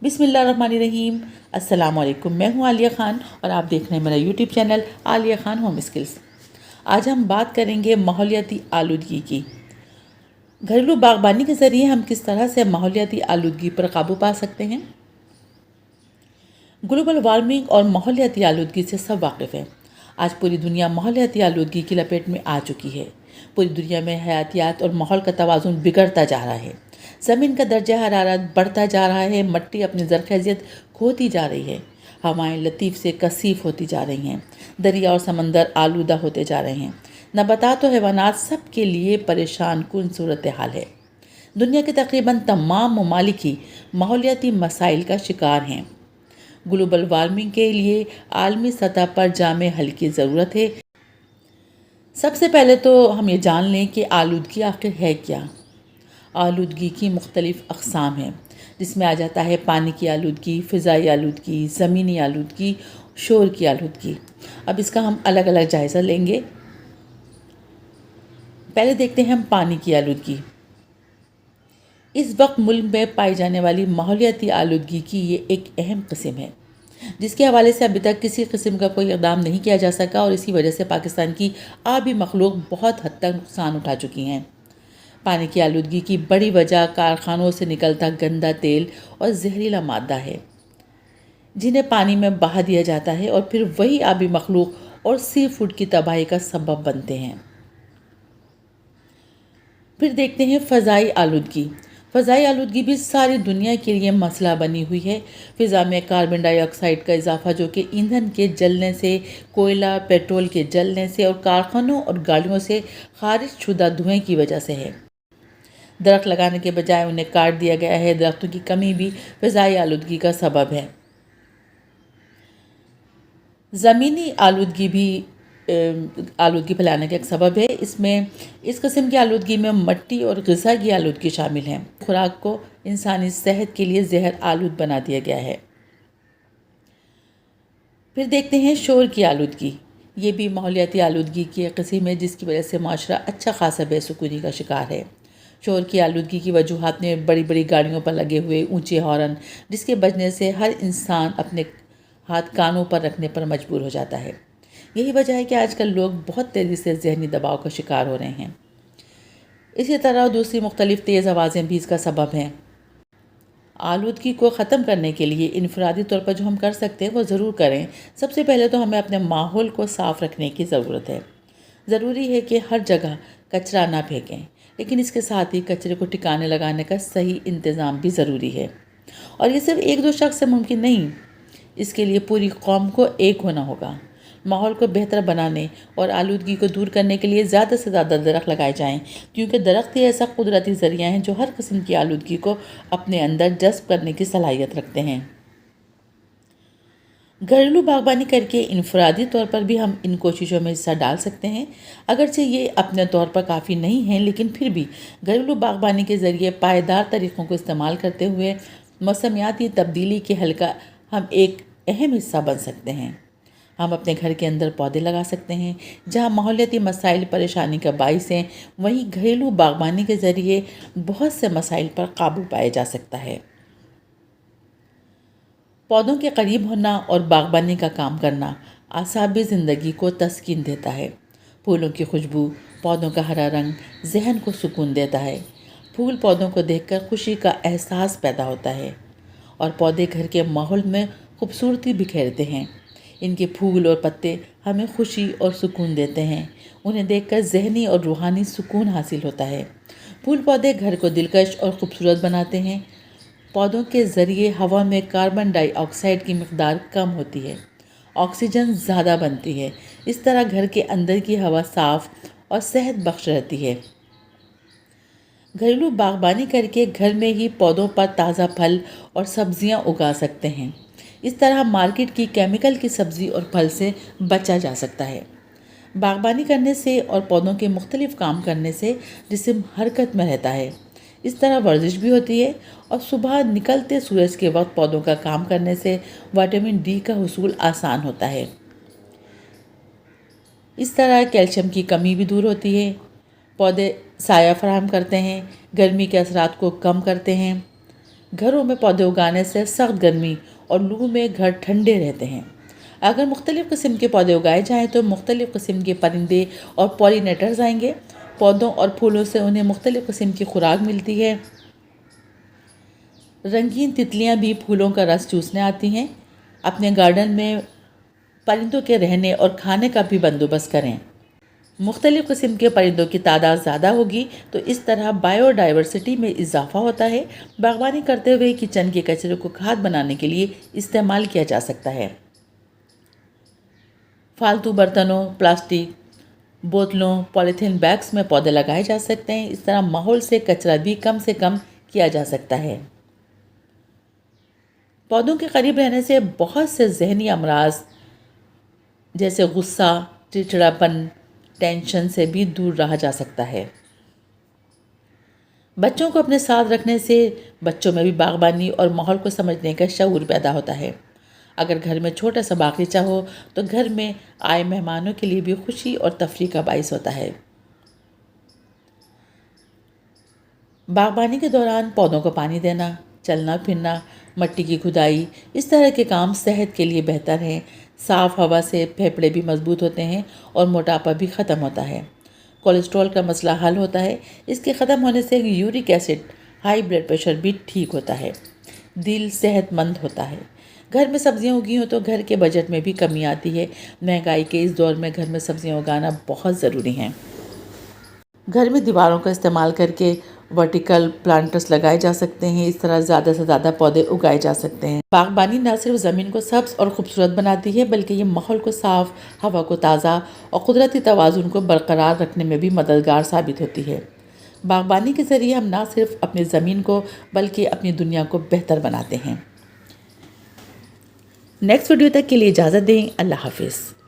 बिस्मिल्लाहिर्रहमानिर्रहीम। अस्सलाम वालेकुम। मैं हूँ आलिया ख़ान और आप देख रहे हैं मेरा YouTube channel Alia Khan home skills. आज हम बात करेंगे माहौलियाती आलूदगी की। घरेलू बागबानी के ज़रिए हम किस तरह से माहौलियाती आलूदगी पर काबू पा सकते हैं। ग्लोबल वार्मिंग और माहौलियाती आलूदगी से सब वाकिफ़ हैं। आज पूरी दुनिया माहौलियाती आलूदगी की लपेट में आ चुकी है। पूरी दुनिया में हयातियात और माहौल का तवाज़ुन बिगड़ता जा रहा है। ज़मीन का दर्जा हरारत बढ़ता जा रहा है। मिट्टी अपनी ज़रख़ेज़ियत खोती जा रही है। हवाएं लतीफ़ से कसीफ़ होती जा रही हैं। दरिया और समंदर आलूदा होते जा रहे हैं। नबातात और हैवानात सब के लिए परेशान कुन सूरत हाल है। दुनिया के तकरीबन तमाम ममालिक ही माहौलियाती मसाइल का शिकार हैं। ग्लोबल वार्मिंग के लिए आलमी सतह पर जामे हल की ज़रूरत है। सबसे पहले तो हम ये जान लें कि आलूदगी आखिर है क्या। आलूदगी की मुख्तलिफ़ अक़साम हैं, जिसमें आ जाता है पानी की आलूदगी, फ़िज़ाई आलूदगी, ज़मीनी आलूदगी, शोर की आलूदगी। अब इसका हम अलग अलग जायज़ा लेंगे। पहले देखते हैं हम पानी की आलूदगी। इस वक्त मुल्क में पाई जाने वाली माहौलियाती आलूदगी की ये एक अहम किस्म है, जिसके हवाले से अभी तक किसी किस्म का कोई इक़दाम नहीं किया जा सका और इसी वजह से पाकिस्तान की आबी मखलूक बहुत हद तक नुकसान उठा चुकी हैं। पानी की आलूदगी की बड़ी वजह कारखानों से निकलता गंदा तेल और जहरीला मादा है, जिन्हें पानी में बहा दिया जाता है और फिर वही आबी मखलूक और सी फूड की तबाही का सबब बनते हैं। फिर देखते हैं फ़ज़ाई आलूदगी। फ़ज़ाई आलूदगी भी सारी दुनिया के लिए मसला बनी हुई है। फ़िज़ा में कार्बन डाइऑक्साइड का इजाफा, जो कि ईंधन के जलने से, कोयला पेट्रोल के जलने से और कारखानों और गाड़ियों से खारिज शुदा धुएँ की वजह से है। दरख्त लगाने के बजाय उन्हें काट दिया गया है। दरख्तों की कमी भी फ़ज़ाई आलूदगी का सबब है। ज़मीनी आलूदगी भी आलूदगी फैलाने का एक सबब है। इसमें इस किस्म की आलूदगी में मिट्टी और ग़िज़ा की आलूदगी शामिल है। खुराक को इंसानी सेहत के लिए जहर आलूद बना दिया गया है। फिर देखते हैं शोर की आलूदगी। ये भी माहौलियाती आलूदगी की एक किस्म है, जिसकी वजह से माशरा अच्छा खासा बेसुकूनी का शिकार है। शोर की आलूदगी की वजूहात में बड़ी बड़ी गाड़ियों पर लगे हुए ऊंचे हॉर्न, जिसके बजने से हर इंसान अपने हाथ कानों पर रखने पर मजबूर हो जाता है। यही वजह है कि आजकल लोग बहुत तेज़ी से ज़हनी दबाव का शिकार हो रहे हैं। इसी तरह दूसरी मुख्तलिफ़ तेज़ आवाज़ें भी इसका सबब हैं। आलूदगी को ख़त्म करने के लिए इनफरादी तौर पर जो हम कर सकते हैं वो ज़रूर करें। सबसे पहले तो हमें अपने माहौल को साफ़ रखने की ज़रूरत है। ज़रूरी है कि हर जगह कचरा ना फेंकें, लेकिन इसके साथ ही कचरे को ठिकाने लगाने का सही इंतज़ाम भी ज़रूरी है। और ये सिर्फ एक दो शख्स से मुमकिन नहीं, इसके लिए पूरी कौम को एक होना होगा। माहौल को बेहतर बनाने और आलूदगी को दूर करने के लिए ज़्यादा से ज़्यादा दरख्त लगाए जाएं, क्योंकि दरख्त ही ऐसा कुदरती ज़रिया है जो हर किस्म की आलूदगी को अपने अंदर जज़्ब करने की सलाहियत रखते हैं। घरेलू बागबानी करके इनफरादी तौर पर भी हम इन कोशिशों में हिस्सा डाल सकते हैं। अगरचे ये अपने तौर पर काफ़ी नहीं हैं, लेकिन फिर भी घरेलू बागबानी के ज़रिए पायदार तरीक़ों को इस्तेमाल करते हुए मौसमियाती तब्दीली के हल का हम एक अहम हिस्सा बन सकते हैं। हम अपने घर के अंदर पौधे लगा सकते हैं। जहाँ माहौलियाती मसाइल परेशानी का बाइस हैं, वहीं घरेलू बागबानी के ज़रिए बहुत से मसाइल पर काबू पाया जा सकता है। पौधों के करीब होना और बागबानी का काम करना आसाबी ज़िंदगी को तस्कीन देता है। फूलों की खुशबू, पौधों का हरा रंग ज़हन को सुकून देता है। फूल पौधों को देखकर खुशी का एहसास पैदा होता है और पौधे घर के माहौल में खूबसूरती बिखेरते हैं। इनके फूल और पत्ते हमें खुशी और सुकून देते हैं। उन्हें देखकर ज़हनी और रूहानी सुकून हासिल होता है। फूल पौधे घर को दिलकश और ख़ूबसूरत बनाते हैं। पौधों के ज़रिए हवा में कार्बन डाइऑक्साइड की मिक़दार कम होती है, ऑक्सीजन ज़्यादा बनती है। इस तरह घर के अंदर की हवा साफ़ और सेहत बख्श रहती है। घरेलू बागबानी करके घर में ही पौधों पर ताज़ा फल और सब्जियां उगा सकते हैं। इस तरह मार्केट की केमिकल की सब्ज़ी और फल से बचा जा सकता है। बागबानी करने से और पौधों के मुख्तलिफ़ काम करने से जिस्म हरकत में रहता है। इस तरह वर्जिश भी होती है और सुबह निकलते सूरज के वक्त पौधों का काम करने से विटामिन डी का हुसूल आसान होता है। इस तरह कैल्शियम की कमी भी दूर होती है। पौधे साया फराहम करते हैं, गर्मी के असरात को कम करते हैं। گھروں میں پودے اگانے سے سخت گرمی اور لو میں گھر ٹھنڈے رہتے ہیں۔ اگر مختلف قسم کے پودے اگائے جائیں تو مختلف قسم کے پرندے اور پولینیٹرز آئیں گے۔ پودوں اور پھولوں سے انہیں مختلف قسم کی خوراک ملتی ہے۔ رنگین تتلیاں بھی پھولوں کا رس چوسنے آتی ہیں۔ اپنے گارڈن میں پرندوں کے رہنے اور کھانے کا بھی بندوبست کریں۔ مختلف قسم کے پرندوں کی تعداد زیادہ ہوگی تو اس طرح بائیو ڈائیورسٹی میں اضافہ ہوتا ہے۔ باغبانی کرتے ہوئے کچن کے کچرے کو کھاد بنانے کے لیے استعمال کیا جا سکتا ہے۔ فالتو برتنوں، پلاسٹک بوتلوں، پولیتھین بیگز میں پودے لگائے جا سکتے ہیں۔ اس طرح ماحول سے کچرا بھی کم سے کم کیا جا سکتا ہے۔ پودوں کے قریب رہنے سے بہت سے ذہنی امراض جیسے غصہ، چڑچڑاپن، ٹینشن سے بھی دور رہا جا سکتا ہے۔ بچوں کو اپنے ساتھ رکھنے سے بچوں میں بھی باغبانی اور ماحول کو سمجھنے کا شعور پیدا ہوتا ہے۔ اگر گھر میں چھوٹا سا باغیچہ ہو تو گھر میں آئے مہمانوں کے لیے بھی خوشی اور تفریح کا باعث ہوتا ہے۔ باغبانی کے دوران پودوں کو پانی دینا، چلنا پھرنا، مٹی کی کھدائی، اس طرح کے کام صحت کے لیے بہتر ہیں۔ صاف ہوا سے پھیپھڑے بھی مضبوط ہوتے ہیں اور موٹاپا بھی ختم ہوتا ہے۔ کولیسٹرول کا مسئلہ حل ہوتا ہے۔ اس کے ختم ہونے سے uric acid, high blood pressure بھی ٹھیک ہوتا ہے۔ دل صحت مند ہوتا ہے۔ گھر میں سبزیاں اگی ہوں تو گھر کے بجٹ میں بھی کمی آتی ہے۔ مہنگائی کے اس دور میں گھر میں سبزیاں اگانا بہت ضروری ہیں۔ گھر میں دیواروں کا استعمال کر کے ورٹیکل پلانٹرز لگائے جا سکتے ہیں۔ اس طرح زیادہ سے زیادہ پودے اگائے جا سکتے ہیں۔ باغبانی نہ صرف زمین کو سبز اور خوبصورت بناتی ہے بلکہ یہ ماحول کو صاف، ہوا کو تازہ اور قدرتی توازن کو برقرار رکھنے میں بھی مددگار ثابت ہوتی ہے۔ باغبانی کے ذریعے ہم نہ صرف اپنی زمین کو بلکہ اپنی دنیا کو بہتر بناتے ہیں۔ نیکسٹ ویڈیو تک کے لیے اجازت دیں۔ اللہ حافظ۔